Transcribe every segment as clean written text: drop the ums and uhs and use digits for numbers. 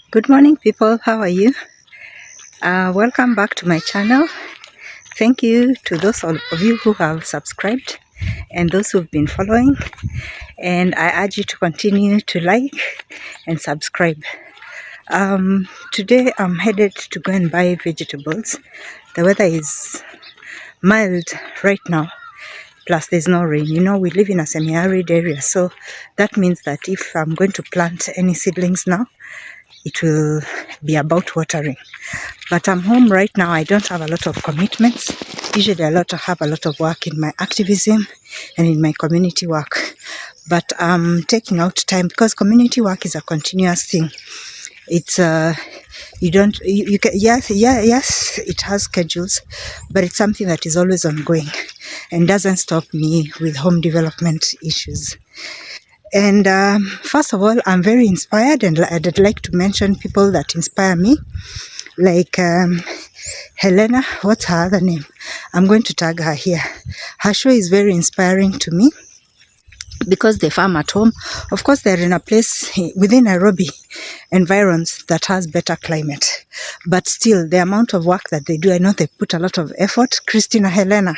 Good morning, people. How are you? Welcome back to my channel. Thank you to those of you who have subscribed and those who've been following. And I urge you to continue to like and subscribe. Today I'm headed to go and buy vegetables. The weather is mild right now. Plus there's no rain. You know, we live in a semi-arid area, so that means that if I'm going to plant any seedlings now, it will be about watering. But I'm home right now. I don't have a lot of commitments. Usually I have a lot of work in my activism and in my community work. But I'm taking out time because community work is a continuous thing. It's you can, yes, it has schedules, but it's something that is always ongoing and doesn't stop me with home development issues. And first of all, I'm very inspired, and I'd like to mention people that inspire me, like Helena. What's her other name? I'm going to tag her here. Her show is very inspiring to me because they farm at home. Of course, they're in a place within Nairobi environs that has better climate, but still the amount of work that they do, I know they put a lot of effort. Christine Helena,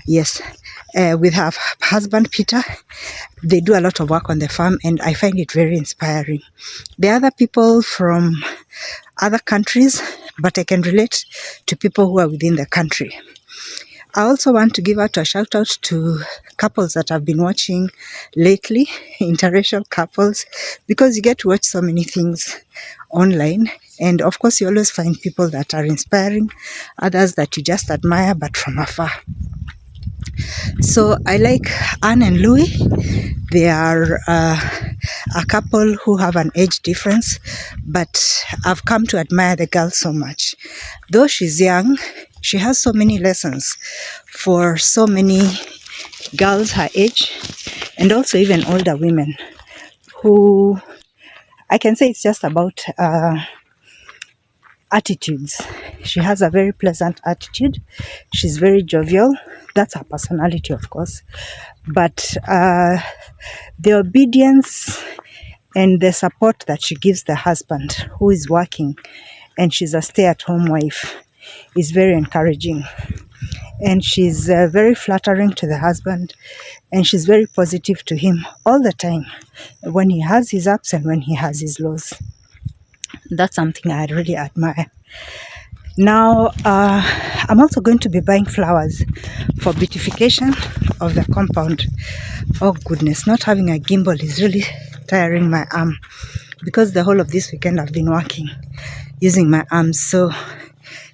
yes. With her husband Peter, they do a lot of work on the farm, and I find it very inspiring. There are other people from other countries, but I can relate to people who are within the country. I also want to give out a shout out to couples that I've been watching lately, interracial couples, because you get to watch so many things online, and of course you always find people that are inspiring, others that you just admire but from afar. So I like Anne and Louis. They are a couple who have an age difference, but I've come to admire the girl so much. Though she's young, she has so many lessons for so many girls her age, and also even older women who, I can say it's just about attitudes. She has a very pleasant attitude. She's very jovial. That's her personality, of course. But the obedience and the support that she gives the husband who is working, and she's a stay-at-home wife, is very encouraging. And she's very flattering to the husband, and she's very positive to him all the time, when he has his ups and when he has his lows. That's something I really admire. Now, I'm also going to be buying flowers for beautification of the compound. Oh goodness, not having a gimbal is really tiring my arm, because the whole of this weekend I've been working using my arms, so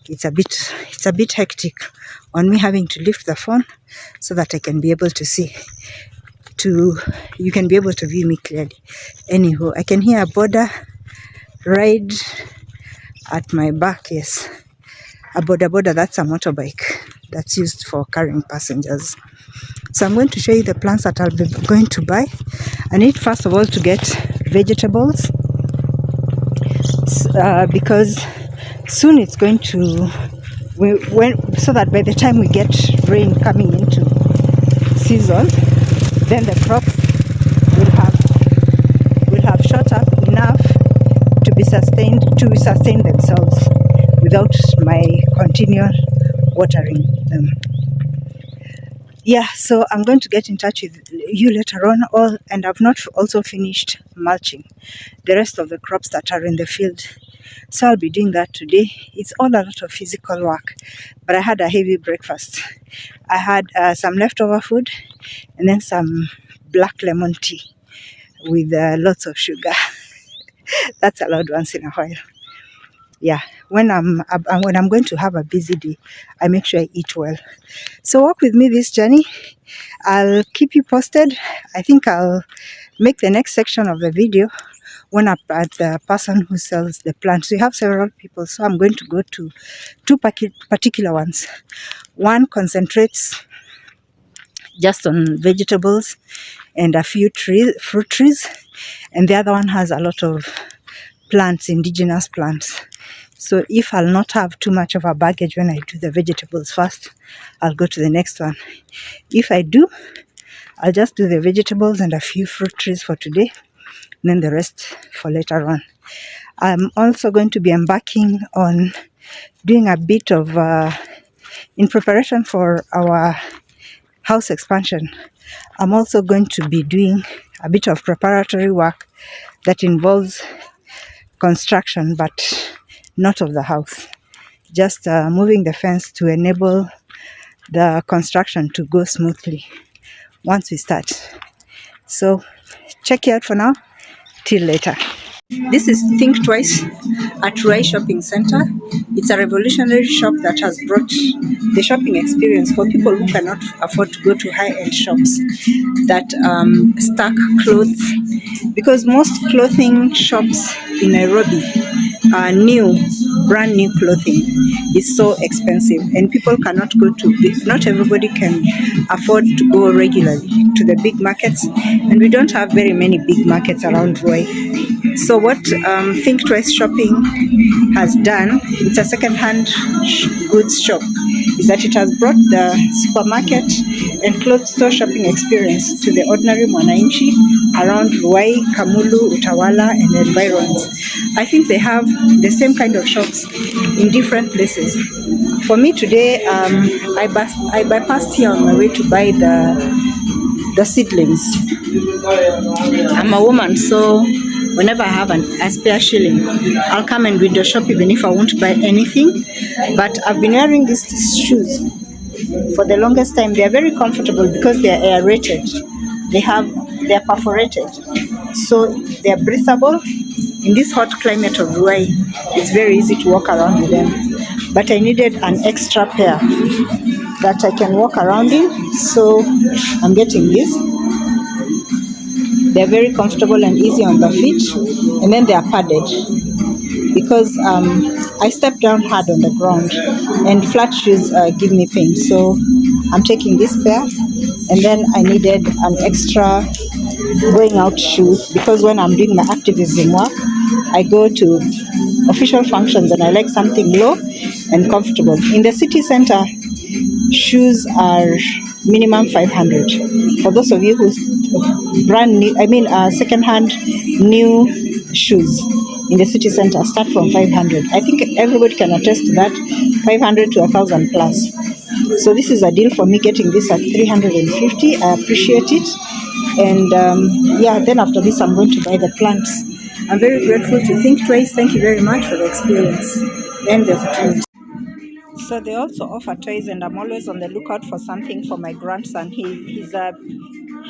it's a bit hectic on me having to lift the phone so that I can be able to see. You can be able to view me clearly. Anywho, I can hear a border ride at my back. Yes, a border, that's a motorbike that's used for carrying passengers. So I'm going to show you the plants that I'll be going to buy. I need first of all to get vegetables, because soon it's going to, so that by the time we get rain coming into season, then the crops will have shot up enough to sustain themselves without my continual watering them. Yeah, so I'm going to get in touch with you later on, and I've not also finished mulching the rest of the crops that are in the field. So I'll be doing that today. It's all a lot of physical work, but I had a heavy breakfast. I had some leftover food and then some black lemon tea with lots of sugar. That's allowed once in a while. Yeah, when I'm going to have a busy day, I make sure I eat well. So walk with me this journey. I'll keep you posted. I think I'll make the next section of the video when I'm at the person who sells the plants. We have several people, so I'm going to go to two particular ones. One concentrates just on vegetables and a few fruit trees, and the other one has a lot of plants, indigenous plants. So if I'll not have too much of a baggage when I do the vegetables first, I'll go to the next one. If I do, I'll just do the vegetables and a few fruit trees for today. and then the rest for later on. I'm also going to be embarking on doing a bit of, in preparation for our house expansion, I'm also going to be doing a bit of preparatory work that involves construction, but not of the house. Just moving the fence to enable the construction to go smoothly once we start. So check it out for now. Till later. This is Think Twice at Ruai Shopping Center. It's a revolutionary shop that has brought the shopping experience for people who cannot afford to go to high-end shops that stock clothes, because most clothing shops in Nairobi are brand new clothing is so expensive, and people cannot go to not everybody can afford to go regularly to the big markets, and we don't have very many big markets around Ruai. So what Think Twice Shopping has done, it's a second-hand goods shop, is that it has brought the supermarket and clothes store shopping experience to the ordinary mwananchi around Ruai, Kamulu, Utawala, and environs. I think they have the same kind of shops in different places. For me today, I bypassed here on my way to buy the seedlings. I'm a woman, so whenever I have a spare shilling, I'll come and window shop even if I won't buy anything. But I've been wearing these shoes for the longest time. They are very comfortable because they are aerated. They are perforated, so they are breathable. In this hot climate of Ruai, it's very easy to walk around with them. But I needed an extra pair that I can walk around in, so I'm getting this. They're very comfortable and easy on the feet, and then they are padded because I step down hard on the ground and flat shoes give me pain. So I'm taking this pair, and then I needed an extra going out shoe because when I'm doing my activism work, I go to official functions and I like something low and comfortable. In the city center, shoes are minimum 500. For those of you who second-hand new shoes in the city center start from 500. I think everybody can attest to that, 500 to 1,000 plus. So this is a deal for me getting this at 350. I appreciate it. And then after this, I'm going to buy the plants. I'm very grateful to Think Twice. Thank you very much for the experience and the opportunity. So they also offer toys, and I'm always on the lookout for something for my grandson. He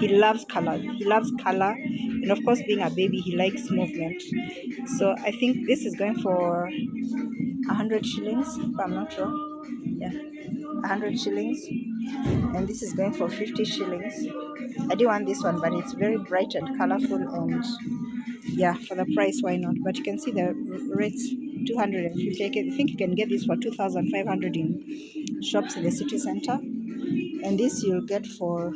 loves color. He loves color, and of course, being a baby, he likes movement. So I think this is going for 100 shillings, if I'm not wrong. Yeah, 100 shillings, and this is going for 50 shillings. I do want this one, but it's very bright and colorful, and yeah, for the price, why not? But you can see the rates, 250. I think you can get this for 2,500 in shops in the city center, and this you'll get for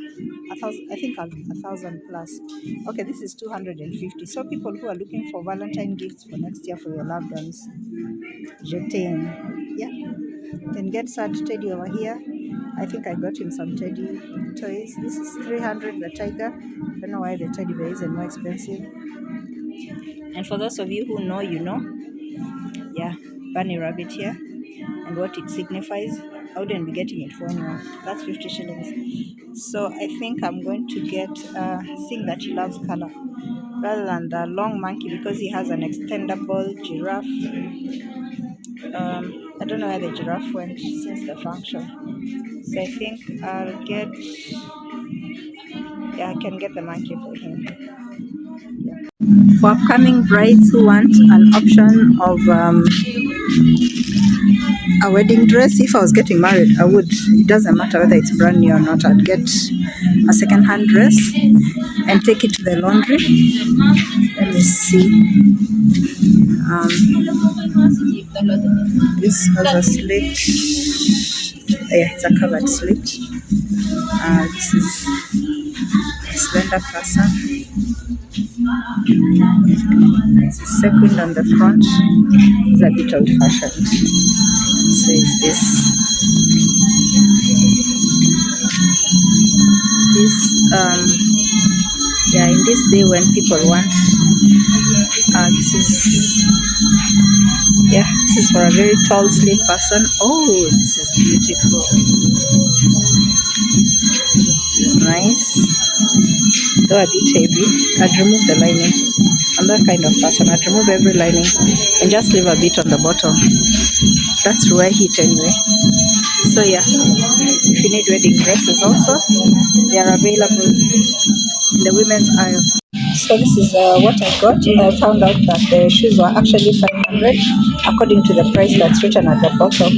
1,000. I think 1,000 plus. Okay, this is 250. So people who are looking for Valentine gifts for next year for your loved ones, je t'aime. Yeah, you can get sad teddy over here. I think I got him some teddy toys. This is 300. The tiger. I don't know why the teddy bear is more expensive. And for those of you who know, you know, yeah, bunny rabbit here and what it signifies. I wouldn't be getting it for anyone. That's 50 shillings. So I think I'm going to get seeing that he loves color rather than the long monkey because he has an extendable giraffe. I don't know where the giraffe went since the function. So I think I'll get, I can get the monkey for him. Yeah. For upcoming brides who want an option of a wedding dress, if I was getting married, I would. It doesn't matter whether it's brand new or not. I'd get a second-hand dress and take it to the laundry. Let me see. This has a slit. Yeah, it's a covered slit. This is a slender person. This is second on the front. It's a bit old-fashioned. So is this. Yeah, in this day when people want, this is, yeah, this is for a very tall, slim person. Oh, this is beautiful. This is nice. Though a bit heavy, I'd remove the lining. I'm that kind of person. I'd remove every lining and just leave a bit on the bottom. That's where heat anyway. So yeah, if you need wedding dresses also, they are available in the women's aisle. So this is what I got. I found out that the shoes were actually 500 according to the price that's written at the bottom,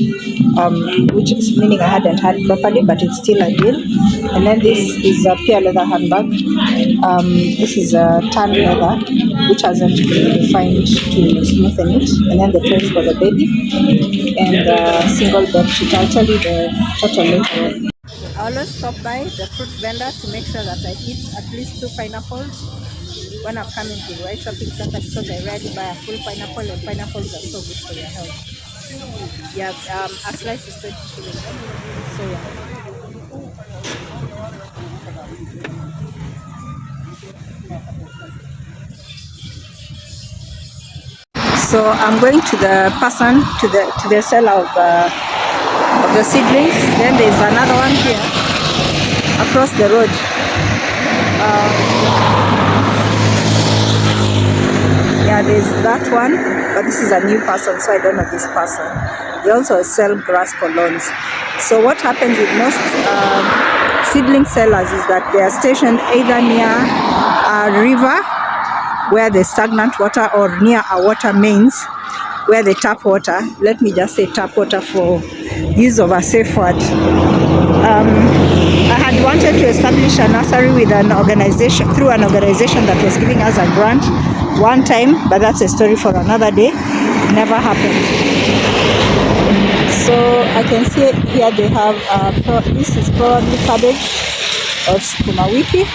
which is meaning I hadn't had properly, but it's still a deal. And then this is a pure leather handbag. This is a tan leather, which hasn't been refined to smoothen it. And then the toys for the baby and single bed sheet. I'll tell you the total later on. I always stop by the fruit vendor to make sure that I eat at least 2 pineapples when I've come into the right shopping center, because I rarely buy a full pineapple, and pineapples are so good for your health. Yeah, a slice is 20 shillings. So yeah. So I'm going to the person, to the seller of the seedlings. Then there's another one here across the road. Yeah, there's that one, but this is a new person, so I don't know this person. They also sell grass for lawns. So what happens with most seedling sellers is that they are stationed either near a river where there's stagnant water, or near a water mains where they tap water. Let me just say tap water for use of a safe word. I had wanted to establish a nursery with an organization, through an organization that was giving us a grant one time, but that's a story for another day. Never happened. So I can see here they have, this is probably cabbage or sukuma wiki.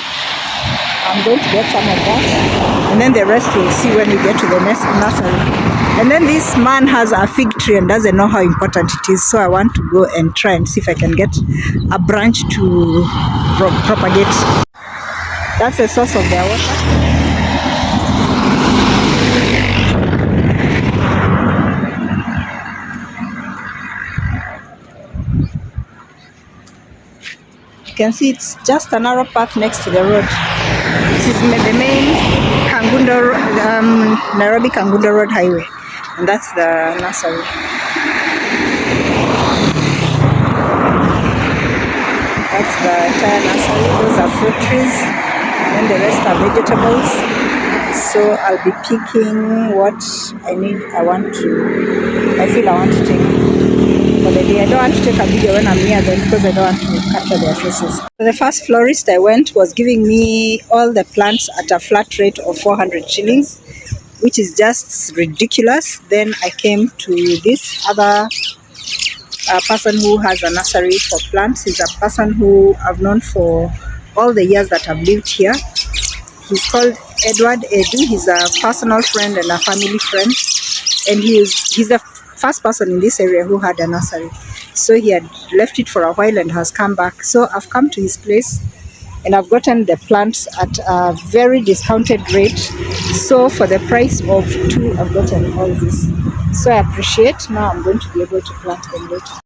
I'm going to get some of that, and then the rest we'll see when we get to the next nursery. And then this man has a fig tree and doesn't know how important it is, so I want to go and try and see if I can get a branch to propagate. That's the source of their water. You can see it's just a narrow path next to the road. This is the main Nairobi Kangundo Road Highway, and that's the nursery. That's the entire nursery. Those are fruit trees, and the rest are vegetables. So I'll be picking what I need. I feel I want to take for the day. I don't want to take a video when I'm near them because I don't want to capture their faces. The first florist I went was giving me all the plants at a flat rate of 400 shillings, which is just ridiculous. Then I came to this other person who has a nursery for plants. He's a person who I've known for all the years that I've lived here. He's called Edward Edu. He's a personal friend and a family friend, and he's the first person in this area who had a nursery. So he had left it for a while and has come back. So I've come to his place and I've gotten the plants at a very discounted rate. So for the price of two, I've gotten all this. So I appreciate. Now I'm going to be able to plant them later.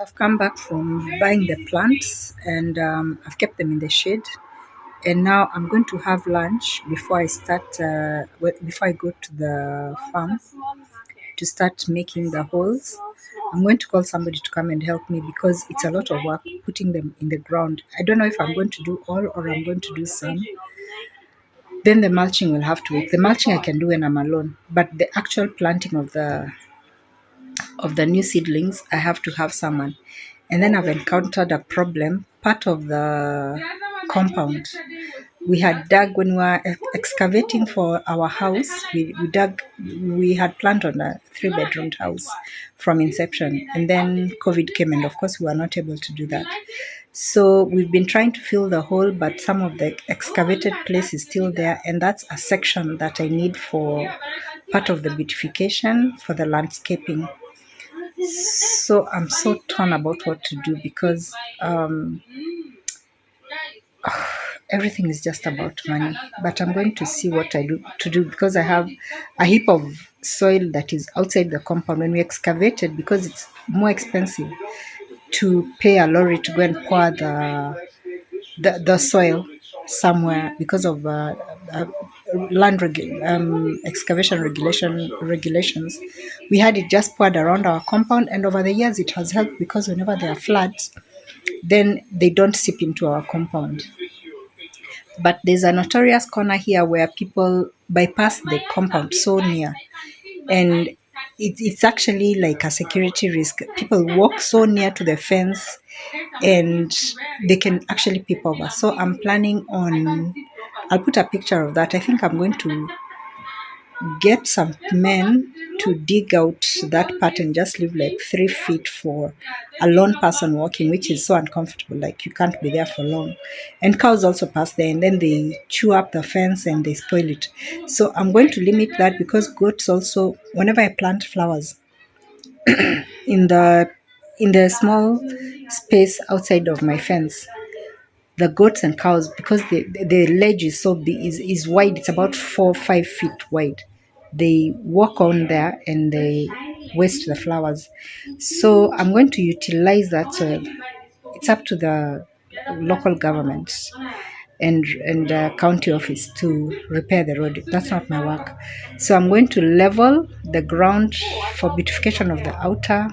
I've come back from buying the plants and I've kept them in the shade. And now I'm going to have lunch before I start, before I go to the farm to start making the holes. I'm going to call somebody to come and help me because it's a lot of work putting them in the ground. I don't know if I'm going to do all or I'm going to do some. Then the mulching will have to wait. The mulching I can do when I'm alone, but the actual planting of the new seedlings, I have to have someone. And then I've encountered a problem. Part of the compound we had dug when we were excavating for our house, we had planned on a 3 bedroomed house from inception. And then COVID came, and of course, we were not able to do that. So we've been trying to fill the hole, but some of the excavated place is still there. And that's a section that I need for part of the beautification for the landscaping. So I'm so torn about what to do because everything is just about money. But I'm going to see what I do to do because I have a heap of soil that is outside the compound. When we excavated, because it's more expensive to pay a lorry to go and pour the soil somewhere because of excavation regulations. We had it just poured around our compound, and over the years it has helped because whenever there are floods, then they don't seep into our compound. But there's a notorious corner here where people bypass the compound so near, and it's actually like a security risk. People walk so near to the fence and they can actually peep over. So I'm planning on, I'll put a picture of that. I think I'm going to get some men to dig out that part and just leave like 3 feet for a lone person walking, which is so uncomfortable. Like you can't be there for long. And cows also pass there and then they chew up the fence and they spoil it. So I'm going to limit that because goats also, whenever I plant flowers in the small space outside of my fence, the goats and cows, because the ledge is so big, is wide, it's about 4 5 feet wide, they walk on there and they waste the flowers. So I'm going to utilize that soil. It's up to the local government and county office to repair the road. That's not my work. So I'm going to level the ground for beautification of the outer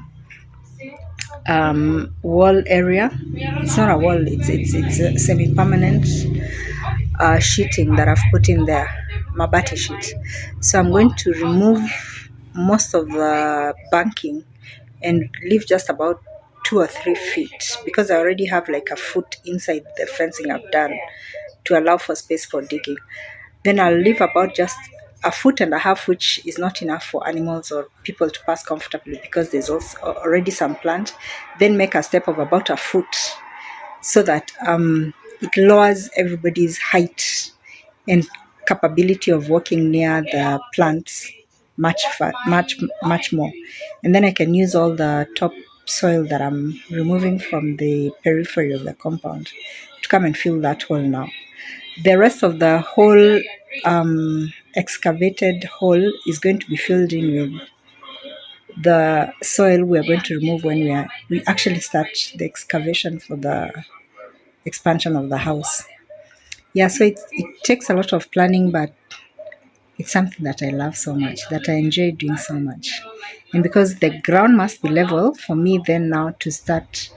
wall area. It's not a wall, it's a semi-permanent sheeting that I've put in there, mabati sheet. So I'm going to remove most of the banking and leave just about 2 or 3 feet because I already have like a foot inside the fencing I've done to allow for space for digging. Then I'll leave about just a foot and a half, which is not enough for animals or people to pass comfortably because there's also already some plant. Then make a step of about a foot so that it lowers everybody's height and capability of walking near the plants much more. And then I can use all the top soil that I'm removing from the periphery of the compound to come and fill that hole now. The rest of the whole excavated hole is going to be filled in with the soil we are going to remove when we actually start the excavation for the expansion of the house. Yeah, so it takes a lot of planning, but it's something that I love so much, that I enjoy doing so much. And because the ground must be level for me then now to start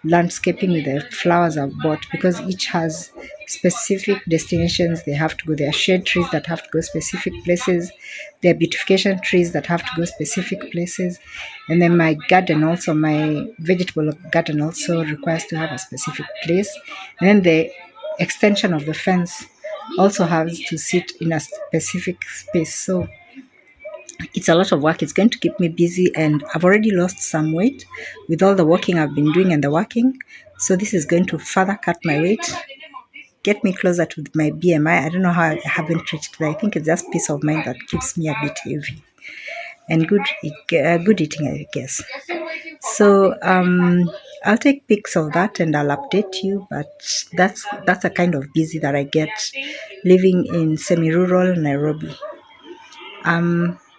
landscaping with the flowers I've bought, because each has specific destinations they have to go. There are shade trees that have to go specific places. There are beautification trees that have to go specific places. And then my garden also, my vegetable garden also requires to have a specific place. And then the extension of the fence also has to sit in a specific space. So it's a lot of work. It's going to keep me busy, and I've already lost some weight with all the walking I've been doing and the working. So this is going to further cut my weight, get me closer to my BMI. I don't know how I haven't reached there. I think it's just peace of mind that keeps me a bit heavy and good eating, I guess. So I'll take pics of that and I'll update you. But that's a kind of busy that I get living in semi-rural Nairobi.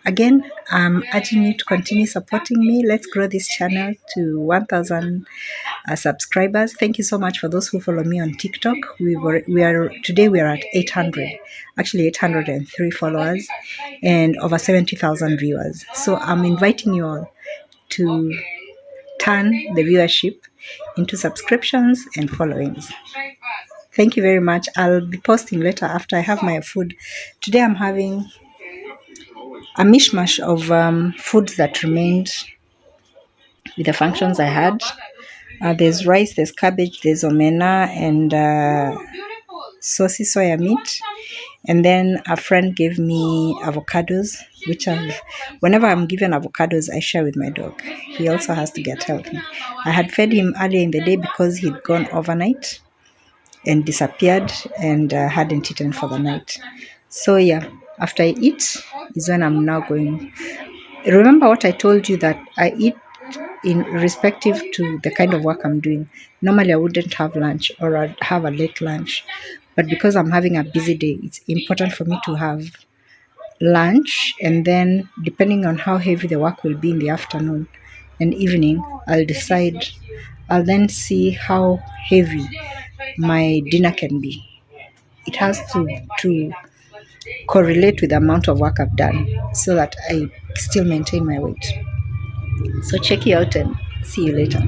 Again, I'm urging you to continue supporting me. Let's grow this channel to 1,000 subscribers. Thank you so much for those who follow me on TikTok. Today we are at 800, actually 803 followers and over 70,000 viewers. So I'm inviting you all to turn the viewership into subscriptions and followings. Thank you very much. I'll be posting later after I have my food. Today I'm having a mishmash of foods that remained with the functions I had. There's rice, there's cabbage, there's omena, and saucy soya meat. And then a friend gave me avocados, whenever I'm given avocados, I share with my dog. He also has to get healthy. I had fed him earlier in the day because he'd gone overnight and disappeared and hadn't eaten for the night. So yeah, after I eat is when I'm now going. Remember what I told you, that I eat in respective to the kind of work I'm doing. Normally I wouldn't have lunch, or I'd have a late lunch. But because I'm having a busy day, it's important for me to have lunch, and then depending on how heavy the work will be in the afternoon and evening, I'll then see how heavy my dinner can be. It has to correlate with the amount of work I've done so that I still maintain my weight. So check you out and see you later.